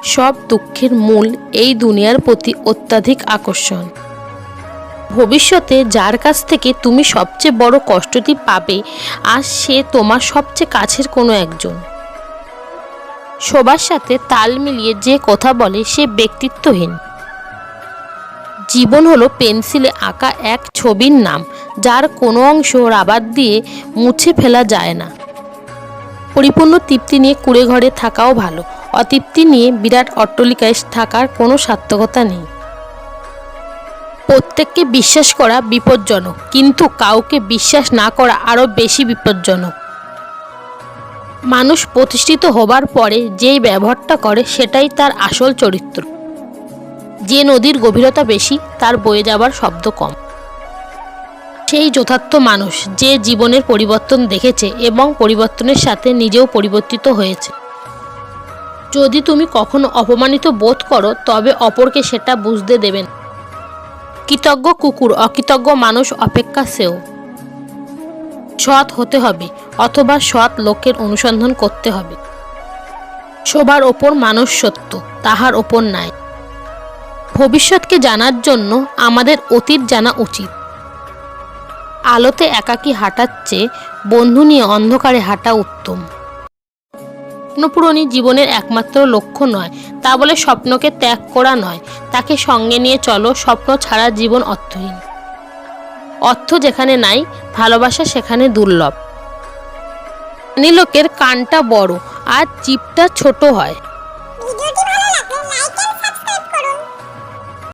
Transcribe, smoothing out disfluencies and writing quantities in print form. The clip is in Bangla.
সব দুঃখের মূল এই দুনিয়ার প্রতি অত্যাধিক আকর্ষণ। ভবিষ্যতে যার কাছ থেকে তুমি সবচেয়ে বড় কষ্টটি পাবে, আর সে তোমার সবচেয়ে কাছের কোনো একজন। সবার সাথে তাল মিলিয়ে যে কথা বলে সে ব্যক্তিত্বহীন। জীবন হলো পেন্সিলে আঁকা এক ছবির নাম, যার কোনো অংশ রাবার দিয়ে মুছে ফেলা যায় না। পরিপূর্ণ তৃপ্তি নিয়ে কুঁড়ে ঘরে থাকাও ভালো, অতৃপ্তি নিয়ে বিরাট অট্টালিকায় থাকার কোনো সার্থকতা নেই। প্রত্যেককে বিশ্বাস করা বিপজ্জনক, কিন্তু কাউকে বিশ্বাস না করা আরও বেশি বিপজ্জনক। মানুষ প্রতিষ্ঠিত হবার পরে যেই ব্যবহারটা করে সেটাই তার আসল চরিত্র। যে নদীর গভীরতা বেশি তার বয়ে যাবার শব্দ কম। সেই যথার্থ মানুষ যে জীবনের পরিবর্তন দেখেছে এবং পরিবর্তনের সাথে নিজেও পরিবর্তিত হয়েছে। যদি তুমি কখনো অপমানিত বোধ করো তবে অপরকে সেটা বুঝতে দেবেন। কৃতজ্ঞ কুকুর অকৃতজ্ঞ মানুষ অপেক্ষা সেও। সৎ হতে হবে অথবা সৎ লোকের অনুসন্ধান করতে হবে। সবার ওপর মানুষ সত্য, তাহার ওপর নাই। ভবিষ্যৎকে জানার জন্য আমাদের অতীত জানা উচিত। আলোতে একাকী হাঁটার চেয়ে বন্ধু নিয়ে অন্ধকারে হাঁটা উত্তম। স্বপ্নপূরণই জীবনের একমাত্র লক্ষ্য নয়, তা বলে স্বপ্নকে ত্যাগ করা নয়, তাকে সঙ্গে নিয়ে চলো। স্বপ্ন ছাড়া জীবন অর্থহীন। অর্থ যেখানে নাই, ভালোবাসা সেখানে দুর্লভ। ধনী লোকের কানটা বড় আর জিভটা ছোট হয়।